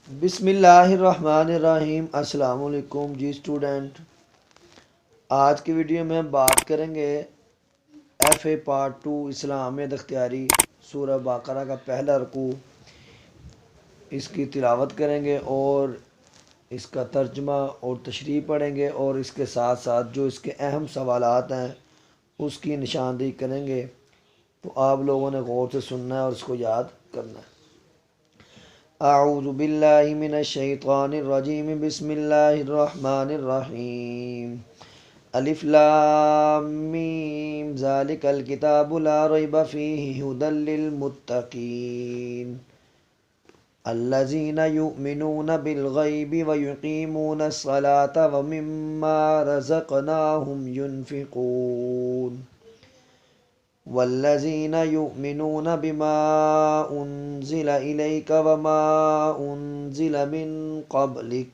بسم اللہ الرحمن الرحیم۔ السلام علیکم جی اسٹوڈنٹ، آج کی ویڈیو میں بات کریں گے ایف اے پارٹ 2 اسلامیت اختیاری سورہ بقرہ کا پہلا رکوع، اس کی تلاوت کریں گے اور اس کا ترجمہ اور تشریح پڑھیں گے، اور اس کے ساتھ ساتھ جو اس کے اہم سوالات ہیں اس کی نشاندہی کریں گے۔ تو آپ لوگوں نے غور سے سننا ہے اور اس کو یاد کرنا ہے۔ اعوذ باللہ من الشیطان الرجیم، بسم اللہ الرحمن الرحیم۔ الف لام میم، ذالک الکتاب لا ریب فیہ ھدی للمتقین الذین یؤمنون بالغیب ویقیمون الصلاة ومما رزقناہم ینفقون والذین یؤمنون بما انزل الیک وما انزل من قبلک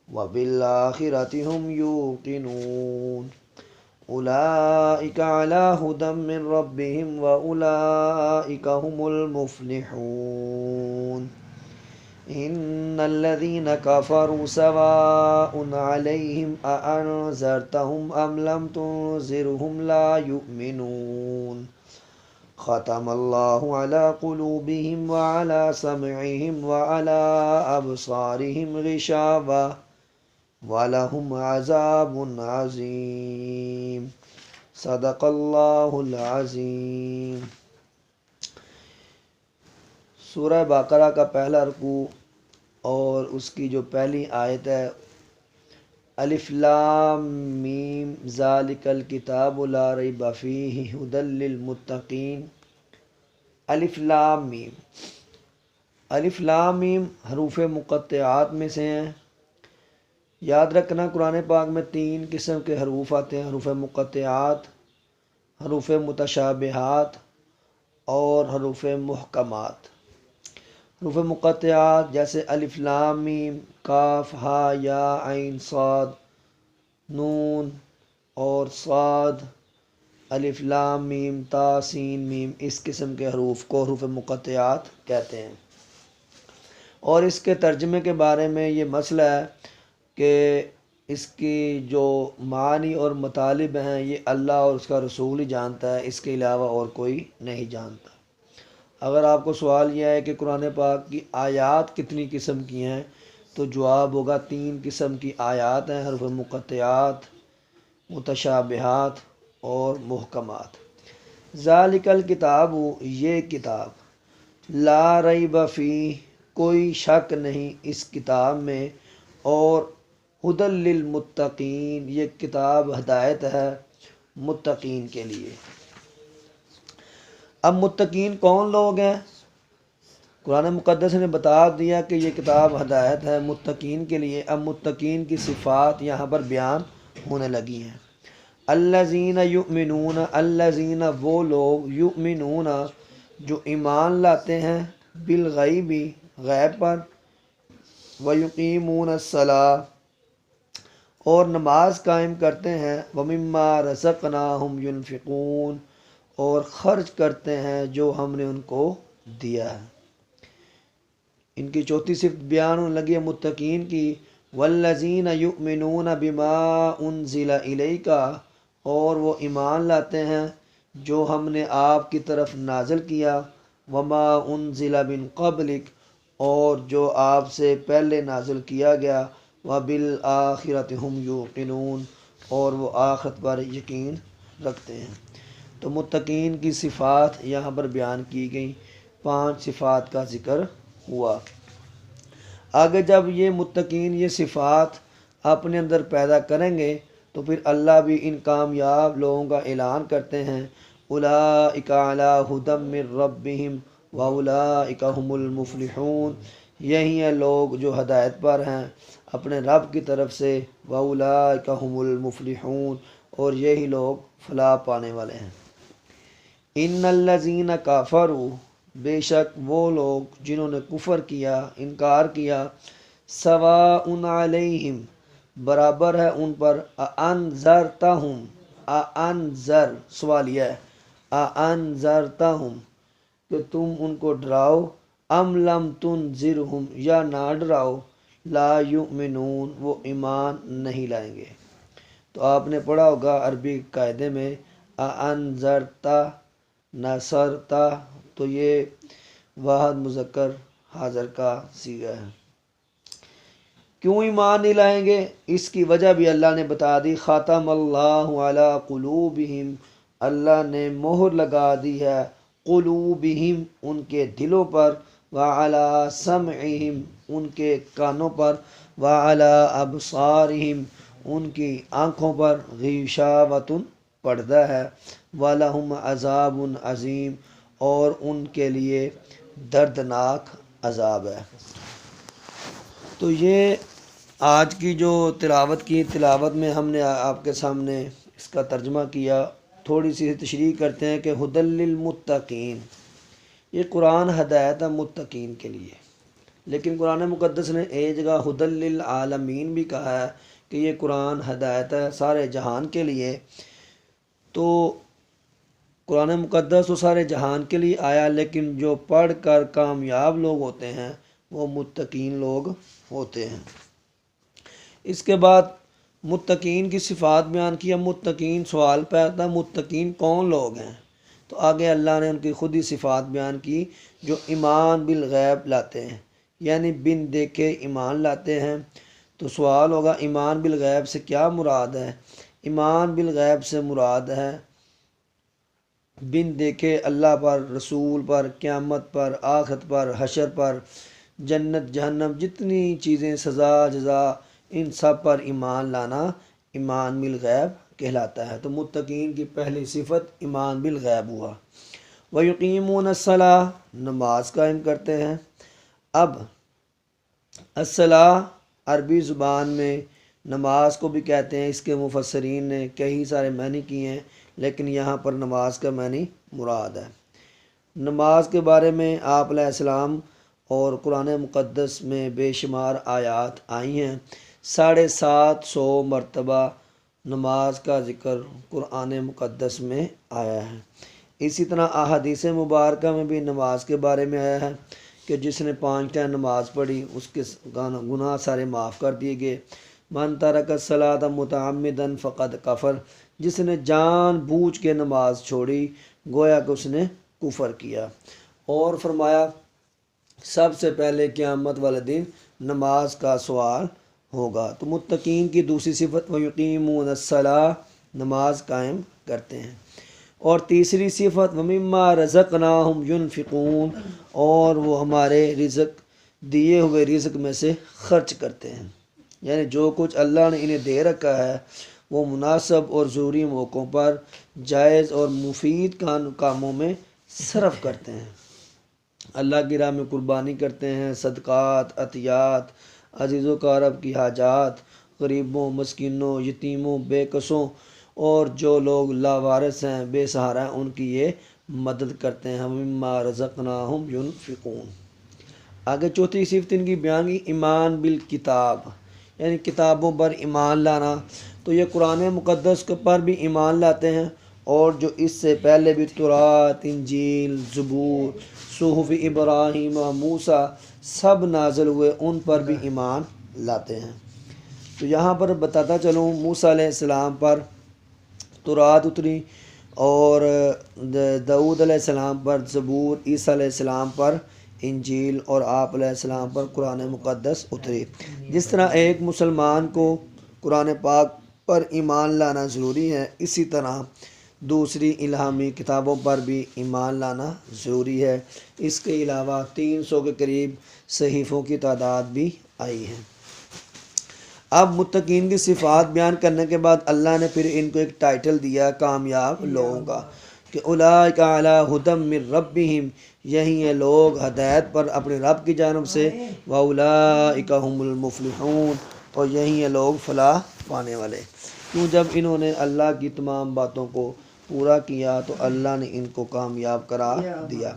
وبالآخرۃ هم یوقنون اولئک علی ھدی من ربہم واولئک هم المفلحون ان الذین کفروا سواء علیہم اانذرتهم ام لم تنذرهم لا یؤمنون ختم اللہ علی قلوبہم وعلی سمعہم وعلی ابصارہم غشاوہ وَلَهُمْ عَذَابٌ عَظِيمٌ۔ صدق اللہ العظیم۔ سورہ بقرہ کا پہلا رکوع اور اس کی جو پہلی آیت ہے، الف لام میم ذالک الکتاب لا ریب فیہ ھدی للمتقین۔ الف لام میم، الف لام میم حروف مقطعات میں سے ہیں۔ یاد رکھنا قرآن پاک میں 3 قسم کے حروف آتے ہیں: حروف مقطعات، حروف متشابہات اور حروف محکمات۔ حروف مقطعات جیسے الف لام میم، کاف ہا یا عین صاد، نون اور صاد، الف لام میم تا سین میم، اس قسم کے حروف کو حروف مقطعات کہتے ہیں۔ اور اس کے ترجمے کے بارے میں یہ مسئلہ ہے کہ اس کی جو معنی اور مطالب ہیں یہ اللہ اور اس کا رسول ہی جانتا ہے، اس کے علاوہ اور کوئی نہیں جانتا۔ اگر آپ کو سوال یہ ہے کہ قرآن پاک کی آیات کتنی قسم کی ہیں، تو جواب ہوگا 3 قسم کی آیات ہیں: حروف مقطعات، متشابہات اور محکمات۔ ذالک الکتاب، یہ کتاب، لا ریب فیہ، کوئی شک نہیں اس کتاب میں، اور ھدی للمتقین، یہ کتاب ہدایت ہے متقین کے لیے۔ اب متقین کون لوگ ہیں؟ قرآن مقدس نے بتا دیا کہ یہ کتاب ہدایت ہے متقین کے لیے۔ اب متقین کی صفات یہاں پر بیان ہونے لگی ہیں۔ الذین یؤمنون، الذین وہ لوگ، یؤمنون جو ایمان لاتے ہیں، بالغیب غیب پر، ویقیمون الصلاۃ اور نماز قائم کرتے ہیں، ومما رزقناہم ینفقون اور خرچ کرتے ہیں جو ہم نے ان کو دیا ہے۔ ان کی چوتھی صفت بیان ہونے لگی ہے متقین کی، والذین یؤمنون بما انزل الیک، اور وہ ایمان لاتے ہیں جو ہم نے آپ کی طرف نازل کیا، وما انزل من قبلک اور جو آپ سے پہلے نازل کیا گیا، وبالآخرۃ ھم یوقنون اور وہ آخرت پر یقین رکھتے ہیں۔ تو متقین کی صفات یہاں پر بیان کی گئیں، 5 صفات کا ذکر ہوا۔ آگے جب یہ متقین یہ صفات اپنے اندر پیدا کریں گے تو پھر اللہ بھی ان کامیاب لوگوں کا اعلان کرتے ہیں، اولئک علی ھدی من ربہم واولئک ھم المفلحون، یہی ہیں لوگ جو ہدایت پر ہیں اپنے رب کی طرف سے، واولئک ھم المفلحون اور یہی لوگ فلاح پانے والے ہیں۔ ان الذین کفروا، بے شک وہ لوگ جنہوں نے کفر کیا، انکار کیا، سواء علیہم، برابر ہے ان پر، اانذرتہم، اانذر سوالیہ ہے، اانذرتہم کہ تم ان کو ڈراؤ، ام لم تنذرہم یا نہ ڈراؤ لا یؤمنون وہ ایمان نہیں لائیں گے۔ تو آپ نے پڑھا ہوگا عربی قاعدے میں انذرتا نصرتا، تو یہ واحد مذکر حاضر کا صیغہ ہے۔ کیوں ایمان نہیں لائیں گے؟ اس کی وجہ بھی اللہ نے بتا دی، خاتم اللہ علی قلوبہم، اللہ نے مہر لگا دی ہے قلوبہم ان کے دلوں پر، وعلی سمعہم ان کے کانوں پر، وعلی ابصارہم ان کی آنکھوں پر، غشاوۃ پردہ ہے، وَلَهُمْ عَذَابٌ عظیم اور ان کے لیے دردناک عذاب ہے۔ تو یہ آج کی جو تلاوت میں ہم نے آپ کے سامنے اس کا ترجمہ کیا۔ تھوڑی سی تشریح کرتے ہیں کہ ھدی للمتقین، یہ قرآن ہدایت ہے متقین کے لیے، لیکن قرآن مقدس نے ایک جگہ ھدی للعالمین بھی کہا ہے کہ یہ قرآن ہدایت ہے سارے جہان کے لیے۔ تو قرآن مقدس تو سارے جہان کے لیے آیا، لیکن جو پڑھ کر کامیاب لوگ ہوتے ہیں وہ متقین لوگ ہوتے ہیں۔ اس کے بعد متقین کی صفات بیان کیا۔ متقین سوال پیدا، متقین کون لوگ ہیں؟ تو آگے اللہ نے ان کی خود ہی صفات بیان کی، جو ایمان بالغیب لاتے ہیں، یعنی بن دیکھے ایمان لاتے ہیں۔ تو سوال ہوگا ایمان بالغیب سے کیا مراد ہے؟ ایمان بالغیب سے مراد ہے بن دیکھے اللہ پر، رسول پر، قیامت پر، آخرت پر، حشر پر، جنت جہنم، جتنی چیزیں سزا جزا، ان سب پر ایمان لانا ایمان بالغیب کہلاتا ہے۔ تو متقین کی پہلی صفت ایمان بالغیب ہوا۔ وَيُقِيمُونَ الصَّلَاةَ نماز قائم کرتے ہیں۔ اب الصلاۃ عربی زبان میں نماز کو بھی کہتے ہیں، اس کے مفسرین نے کئی سارے معنی کیے ہیں، لیکن یہاں پر نماز کا معنی مراد ہے۔ نماز کے بارے میں آپ علیہ السلام اور قرآن مقدس میں بے شمار آیات آئی ہیں۔ 750 مرتبہ نماز کا ذکر قرآن مقدس میں آیا ہے۔ اسی طرح احادیث مبارکہ میں بھی نماز کے بارے میں آیا ہے کہ جس نے 5 ٹائم نماز پڑھی اس کے گناہ سارے معاف کر دیے گئے۔ من ترک الصلاۃ متعمدا فقد کفر، جس نے جان بوجھ کے نماز چھوڑی گویا کہ اس نے کفر کیا۔ اور فرمایا سب سے پہلے قیامت والے دن نماز کا سوال ہوگا۔ تو متقین کی دوسری صفت وَيُقِيمُونَ الصَّلَاةَ نماز قائم کرتے ہیں۔ اور تیسری صفت وَمِمَّا رَزَقْنَاهُمْ يُنْفِقُونَ اور وہ ہمارے رزق دیے ہوئے رزق میں سے خرچ کرتے ہیں، یعنی جو کچھ اللہ نے انہیں دے رکھا ہے وہ مناسب اور ضروری موقعوں پر جائز اور مفید کاموں میں صرف کرتے ہیں۔ اللہ کی راہ میں قربانی کرتے ہیں، صدقات، عطیات، عزیز و اقارب کی حاجات، غریبوں، مسکینوں، یتیموں، بے کسوں اور جو لوگ لاوارث ہیں، بے سہارا ہیں، ان کی یہ مدد کرتے ہیں۔ مما رزقناہم ینفقون۔ آگے چوتھی صفت ان کی بیان کی ایمان بالکتاب، یعنی کتابوں پر ایمان لانا۔ تو یہ قرآن مقدس کے پر بھی ایمان لاتے ہیں، اور جو اس سے پہلے بھی تورات، انجیل، زبور، صحف ابراہیم و موسیٰ سب نازل ہوئے، ان پر بھی ایمان لاتے ہیں۔ تو یہاں پر بتاتا چلوں موسیٰ علیہ السلام پر تورات اتری، اور داؤد علیہ السلام پر زبور، عیسیٰ علیہ السلام پر انجیل، اور آپ علیہ السلام پر قرآن مقدس اتری۔ جس طرح ایک مسلمان کو قرآن پاک پر ایمان لانا ضروری ہے، اسی طرح دوسری الہامی کتابوں پر بھی ایمان لانا ضروری ہے۔ اس کے علاوہ 300 کے قریب صحیفوں کی تعداد بھی آئی ہے۔ اب متقین کی صفات بیان کرنے کے بعد اللہ نے پھر ان کو ایک ٹائٹل دیا کامیاب لوگوں کا، کہ اولئک علی ھدی من ربہم، یہی یہ لوگ ہدایت پر اپنے رب کی جانب سے، واولئک ھم المفلحون، اور یہی یہ لوگ فلاح پانے والے۔ کیوں؟ جب انہوں نے اللہ کی تمام باتوں کو پورا کیا تو اللہ نے ان کو کامیاب قرار دیا۔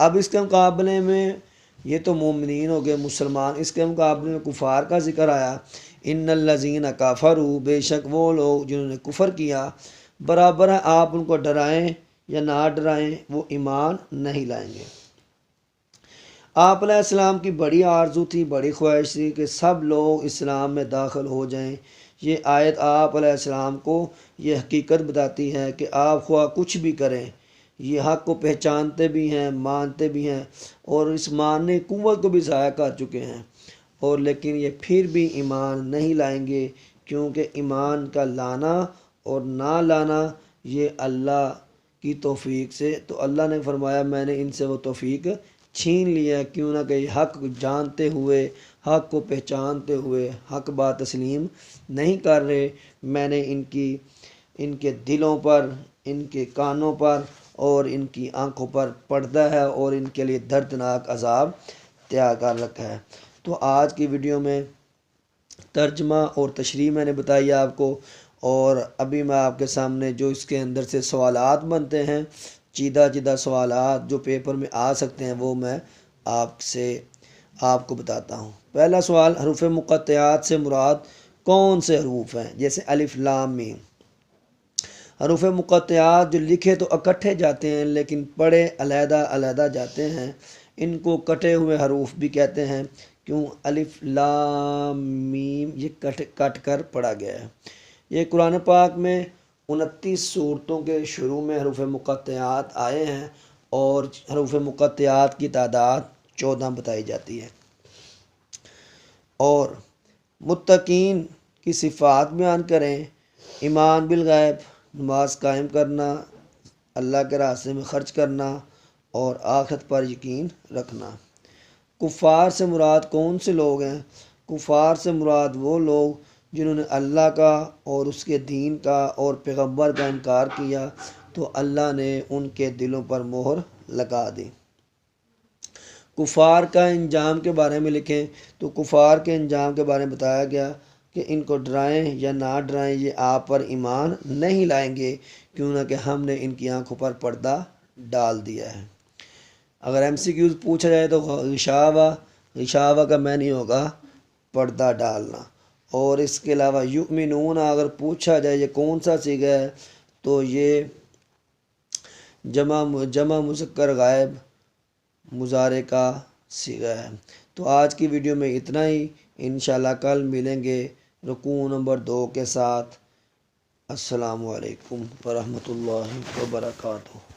اب اس کے مقابلے میں یہ تو مومنین ہو گئے مسلمان، اس کے مقابلے میں کفار کا ذکر آیا۔ ان الذین کفروا، بے شک وہ لوگ جنہوں نے کفر کیا، برابر ہے آپ ان کو ڈرائیں یا نہ ڈرائیں وہ ایمان نہیں لائیں گے۔ آپ علیہ السلام کی بڑی آرزو تھی، بڑی خواہش تھی کہ سب لوگ اسلام میں داخل ہو جائیں۔ یہ آیت آپ علیہ السلام کو یہ حقیقت بتاتی ہے کہ آپ خواہ کچھ بھی کریں، یہ حق کو پہچانتے بھی ہیں، مانتے بھی ہیں، اور اس ماننے کی قوت کو بھی ضائع کر چکے ہیں، اور لیکن یہ پھر بھی ایمان نہیں لائیں گے، کیونکہ ایمان کا لانا اور نہ لانا یہ اللہ کی توفیق سے، تو اللہ نے فرمایا میں نے ان سے وہ توفیق چھین لیا، کیوں نہ کہ حق جانتے ہوئے، حق کو پہچانتے ہوئے حق بات تسلیم نہیں کر رہے، میں نے ان کے دلوں پر، ان کے کانوں پر اور ان کی آنکھوں پر پردہ ہے، اور ان کے لیے دردناک عذاب تیار کر رکھا ہے۔ تو آج کی ویڈیو میں ترجمہ اور تشریح میں نے بتائی آپ کو، اور ابھی میں آپ کے سامنے جو اس کے اندر سے سوالات بنتے ہیں، چیدہ سوالات جو پیپر میں آ سکتے ہیں، وہ میں آپ کو بتاتا ہوں۔ پہلا سوال، حروف مقطعات سے مراد کون سے حروف ہیں؟ جیسے الف لام میم۔ حروف مقطعات جو لکھے تو اکٹھے جاتے ہیں لیکن پڑھے علیحدہ علیحدہ جاتے ہیں، ان کو کٹے ہوئے حروف بھی کہتے ہیں، کیوں؟ الف لام میم یہ کٹ کر پڑھا گیا ہے۔ یہ قرآن پاک میں 29 سورتوں کے شروع میں حروف مقطعات آئے ہیں، اور حروف مقطعات کی تعداد 14 بتائی جاتی ہے۔ اور متقین کی صفات بیان کریں: ایمان بالغیب، نماز قائم کرنا، اللہ کے راستے میں خرچ کرنا، اور آخرت پر یقین رکھنا۔ کفار سے مراد کون سے لوگ ہیں؟ کفار سے مراد وہ لوگ جنہوں نے اللہ کا اور اس کے دین کا اور پیغمبر کا انکار کیا، تو اللہ نے ان کے دلوں پر مہر لگا دی۔ کفار کا انجام کے بارے میں لکھیں، تو کفار کے انجام کے بارے میں بتایا گیا کہ ان کو ڈرائیں یا نہ ڈرائیں، یہ آپ پر ایمان نہیں لائیں گے، کیوں نہ کہ ہم نے ان کی آنکھوں پر پردہ ڈال دیا ہے۔ اگر MCQز پوچھا جائے تو غشاوہ کا معنی ہوگا پردہ ڈالنا، اور اس کے علاوہ یؤمنون اگر پوچھا جائے یہ کون سا صیغہ ہے، تو یہ جمع مذکر غائب مضارع کا صیغہ ہے۔ تو آج کی ویڈیو میں اتنا ہی، انشاءاللہ کل ملیں گے رکوع نمبر 2 کے ساتھ۔ السلام علیکم ورحمۃ اللہ وبرکاتہ۔